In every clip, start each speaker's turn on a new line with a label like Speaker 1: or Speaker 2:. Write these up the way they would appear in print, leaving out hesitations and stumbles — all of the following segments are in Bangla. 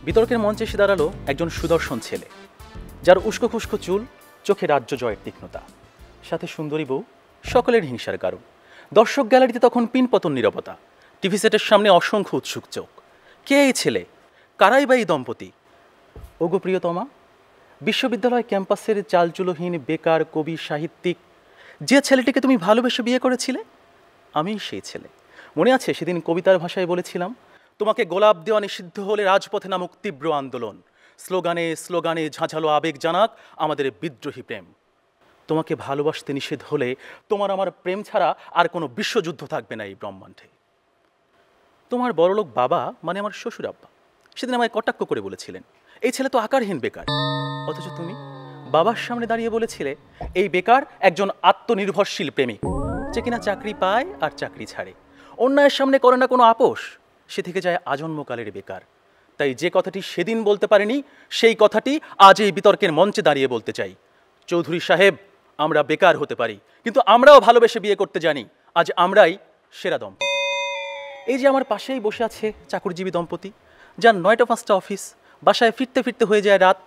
Speaker 1: বিতর্কের মঞ্চে এসে দাঁড়ালো একজন সুদর্শন ছেলে, যার উস্কো খুস্কো চুল, চোখে রাজ্য জয়ের তীক্ষ্ণতা, সাথে সুন্দরী বউ, সকলের হিংসার কারণ। দর্শক গ্যালারিতে তখন পিনপতন নীরবতা, টিভি সেটের সামনে অসংখ্য উৎসুক চোখ। কে এই ছেলে? কারাই বা এই দম্পতি? ওগো প্রিয়তমা, বিশ্ববিদ্যালয় ক্যাম্পাসের চালচুলোহীন বেকার কবি সাহিত্যিক, যে ছেলেটিকে তুমি ভালোবেসে বিয়ে করেছিলে, আমি সেই ছেলে। মনে আছে সেদিন কবিতার ভাষায় বলেছিলাম, তোমাকে গোলাপ দেওয়া নিষিদ্ধ হলে রাজপথে নামুক তীব্র আন্দোলন, স্লোগানে স্লোগানে ঝাঁঝালো আবেগ জানাক আমাদের বিদ্রোহী প্রেম। তোমাকে ভালোবাসতে নিষেধ হলে তোমার আমার প্রেম ছাড়া আর কোনো বিশ্বযুদ্ধ থাকবে না এই ব্রহ্মাণ্ডে। তোমার বড়লোক বাবা মানে আমার শ্বশুর আব্বা সেদিন আমায় কটাক্ষ করে বলেছিলেন, এই ছেলে তো আকারহীন বেকার। অথচ তুমি বাবার সামনে দাঁড়িয়ে বলেছিলে, এই বেকার একজন আত্মনির্ভরশীল প্রেমিক, যে কিনা চাকরি পায় আর চাকরি ছাড়ে, অন্যায়ের সামনে করে না কোনো আপোষ, সে থেকে যায় আজন্মকালের বেকার। তাই যে কথাটি সেদিন বলতে পারিনি, সেই কথাটি আজ এই বিতর্কের মঞ্চে দাঁড়িয়ে বলতে চাই। চৌধুরী সাহেব, আমরা বেকার হতে পারি, কিন্তু আমরাও ভালোবেসে বিয়ে করতে জানি। আজ আমরাই সেরা দম্পতি। এই যে আমার পাশেই বসে আছে চাকরিজীবী দম্পতি, যার 9টা 5টা অফিস, বাসায় ফিরতে ফিরতে হয়ে যায় রাত।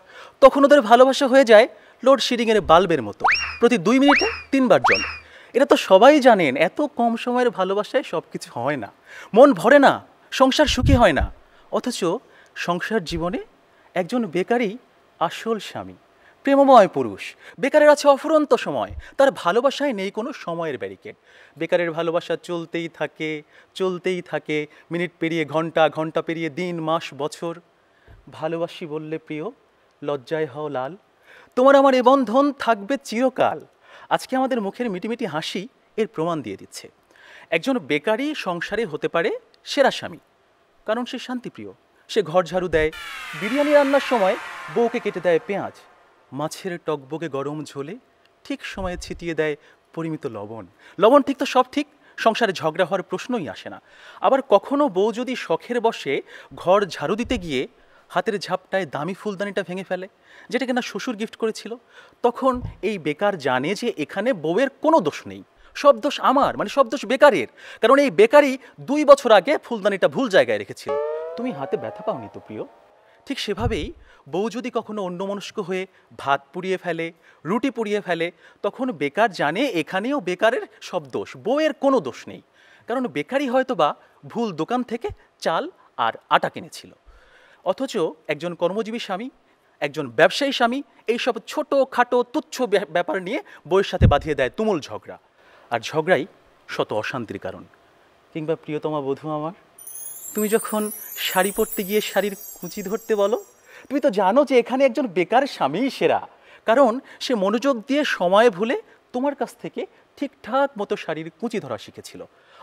Speaker 1: তখন ওদের ভালোবাসা হয়ে যায় লোডশেডিংয়ের বাল্বের মতো, প্রতি 2 মিনিটে 3 বার জ্বলে। এটা তো সবাই জানেন, এত কম সময়ের ভালোবাসায় সব কিছু হয় না, মন ভরে না, সংসার সুখী হয় না। অথচ সংসার জীবনে একজন বেকারই আসল স্বামী, প্রেমময় পুরুষ। বেকারের আছে অফুরন্ত সময়, তার ভালোবাসায় নেই কোনো সময়ের ব্যারিকেড। বেকারের ভালোবাসা চলতেই থাকে, চলতেই থাকে, মিনিট পেরিয়ে ঘন্টা, ঘন্টা পেরিয়ে দিন, মাস, বছর। ভালোবাসি বললে প্রিয়, লজ্জায় হও লাল, তোমার আমার এ বন্ধন থাকবে চিরকাল। আজকে আমাদের মুখের মিটিমিটি হাসি এর প্রমাণ দিয়ে দিচ্ছে। একজন বেকারই সংসারে হতে পারে সেরা স্বামী, কারণ সে শান্তিপ্রিয়। সে ঘর ঝাড়ু দেয়, বিরিয়ানি রান্নার সময় বউকে কেটে দেয় পেঁয়াজ, মাছের টকবগে গরম ঝোলে ঠিক সময়ে ছিটিয়ে দেয় পরিমিত লবণ। লবণ ঠিক তো সব ঠিক, সংসারে ঝগড়া হওয়ার প্রশ্নই আসে না। আবার কখনো বউ যদি শখের বসে ঘর ঝাড়ু দিতে গিয়ে হাতের ঝাপটায় দামি ফুলদানিটা ভেঙে ফেলে, যেটা কিনা শ্বশুর গিফট করেছিল, তখন এই বেকার জানে যে এখানে বউয়ের কোনো দোষ নেই, সব দোষ আমার, মানে সব দোষ বেকারের। কারণ এই বেকারই 2 বছর আগে ফুলদানিটা ভুল জায়গায় রেখেছিল। তুমি হাতে ব্যথা পাওনি তো প্রিয়? ঠিক সেভাবেই বউ যদি কখনো অন্যমনস্ক হয়ে ভাত পুড়িয়ে ফেলে, রুটি পুড়িয়ে ফেলে, তখন বেকার জানে এখানেও বেকারের সব দোষ, বউয়ের কোনো দোষ নেই। কারণ বেকারই হয়তো বা ভুল দোকান থেকে চাল আর আটা কিনেছিল। অথচ একজন কর্মজীবী স্বামী, একজন ব্যবসায়ী স্বামী এইসব ছোটো খাটো তুচ্ছ ব্যাপার নিয়ে বউয়ের সাথে বাঁধিয়ে দেয় তুমুল ঝগড়া, আর ঝগড়াই শত অশান্তির কারণ। কিংবা প্রিয়তমা বধূ আমার, তুমি যখন শাড়ি পরতে গিয়ে শাড়ির কুঁচি ধরতে বলো, তুমি তো জানো যে এখানে একজন বেকার স্বামীই সেরা, কারণ সে মনোযোগ দিয়ে সময় ভুলে তোমার কাছ থেকে ঠিকঠাক মতো শাড়ির কুঁচি ধরা শিখেছিল।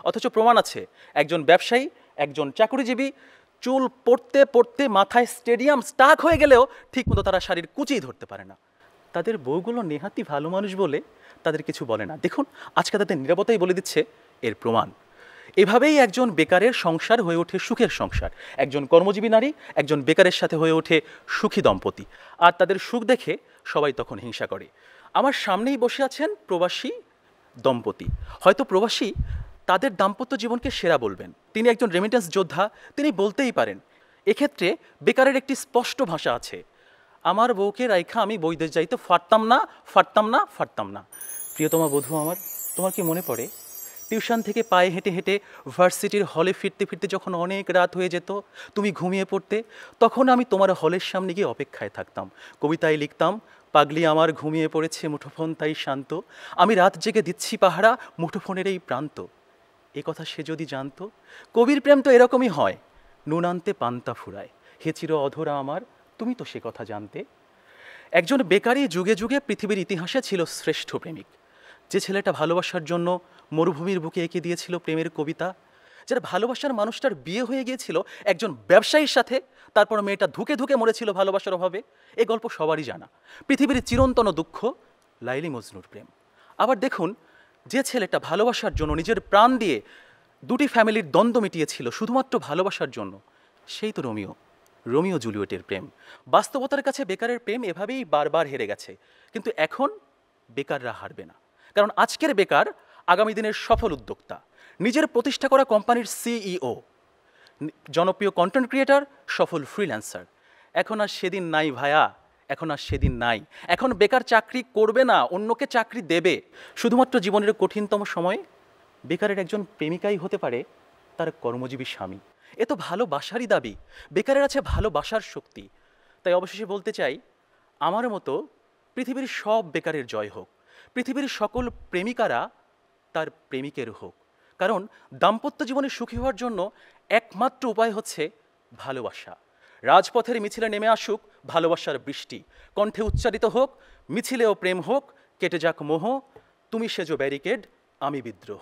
Speaker 1: অথচ প্রমাণ আছে, একজন ব্যবসায়ী, একজন চাকরিজীবী চুল পড়তে পড়তে মাথায় স্টেডিয়াম স্টাক হয়ে গেলেও ঠিক মতো তারা শাড়ির কুঁচিই ধরতে পারে না। তাদের বউগুলো নেহাতি ভালো মানুষ বলে তাদের কিছু বলে না। দেখুন, আজকে তাদের নীরবতাই বলে দিচ্ছে এর প্রমাণ। এভাবেই একজন বেকারের সংসার হয়ে ওঠে সুখের সংসার, একজন কর্মজীবী নারী একজন বেকারের সাথে হয়ে ওঠে সুখী দম্পতি। আর তাদের সুখ দেখে সবাই তখন হিংসা করে। আমার সামনেই বসে আছেন প্রবাসী দম্পতি। হয়তো প্রবাসী তাদের দাম্পত্য জীবনকে সেরা বলবেন। তিনি একজন রেমিটেন্স যোদ্ধা, তিনি বলতেই পারেন। এক্ষেত্রে বেকারের একটি স্পষ্ট ভাষা আছে, আমার বউকে রাইখা আমি বৈদেশ যাইতে ফারতাম না, ফারতাম না, ফারতাম না। প্রিয়তমা বধূ আমার, তোমার কি মনে পড়ে টিউশন থেকে পায়ে হেঁটে হেঁটে ভার্সিটির হলে ফিরতে ফিরতে যখন অনেক রাত হয়ে যেত, তুমি ঘুমিয়ে পড়তে, তখন আমি তোমার হলের সামনে গিয়ে অপেক্ষায় থাকতাম, কবিতায় লিখতাম, পাগলি আমার ঘুমিয়ে পড়েছে মুঠোফোন তাই শান্ত, আমি রাত জেগে দিচ্ছি পাহারা মুঠোফোনের এই প্রান্ত। এ কথা সে যদি জানতো, কবির প্রেম তো এরকমই হয়, নুন আনতে পান্তা ফুরায়, হে চির অধরা আমার, তুমি তো সে কথা জানতে। একজন বেকারি যুগে যুগে পৃথিবীর ইতিহাসে ছিল শ্রেষ্ঠ প্রেমিক, যে ছেলেটা ভালোবাসার জন্য মরুভূমির বুকে এঁকে দিয়েছিল প্রেমের কবিতা, যার ভালোবাসার মানুষটার বিয়ে হয়ে গিয়েছিল একজন ব্যবসায়ীর সাথে, তারপর মেয়েটা ধুকে ধুকে মরেছিল ভালোবাসার অভাবে। এ গল্প সবারই জানা, পৃথিবীর চিরন্তন দুঃখ লাইলি মজনুর প্রেম। আবার দেখুন, যে ছেলেটা ভালোবাসার জন্য নিজের প্রাণ দিয়ে 2টি ফ্যামিলির দ্বন্দ্ব মিটিয়েছিল শুধুমাত্র ভালোবাসার জন্য, সেই তো রোমিও, রোমিও জুলিয়েটের প্রেম। বাস্তবতার কাছে বেকারের প্রেম এভাবেই বারবার হেরে গেছে, কিন্তু এখন বেকাররা হারবে না, কারণ আজকের বেকার আগামী দিনের সফল উদ্যোক্তা, নিজের প্রতিষ্ঠা করা কোম্পানির সিইও, জনপ্রিয় কন্টেন্ট ক্রিয়েটর, সফল ফ্রিল্যান্সার। এখন আর সেদিন নাই ভায়া, এখন আর সেদিন নাই। এখন বেকার চাকরি করবে না, অন্যকে চাকরি দেবে। শুধুমাত্র জীবনের কঠিনতম সময়ে বেকারের একজন প্রেমিকাই হতে পারে তার কর্মজীবী স্বামী। এ তো ভালোবাসারই দাবি, বেকারের আছে ভালোবাসার শক্তি। তাই অবশেষে বলতে চাই, আমার মতো পৃথিবীর সব বেকারের জয় হোক, পৃথিবীর সকল প্রেমিকারা তার প্রেমিকের হোক। কারণ দাম্পত্য জীবনে সুখী হওয়ার জন্য একমাত্র উপায় হচ্ছে ভালোবাসা। রাজপথের মিছিলে নেমে আসুক ভালোবাসার বৃষ্টি, কণ্ঠে উচ্চারিত হোক মিছিলেও প্রেম হোক, কেটে যাক মোহ, তুমি সেজো ব্যারিকেড, আমি বিদ্রোহ।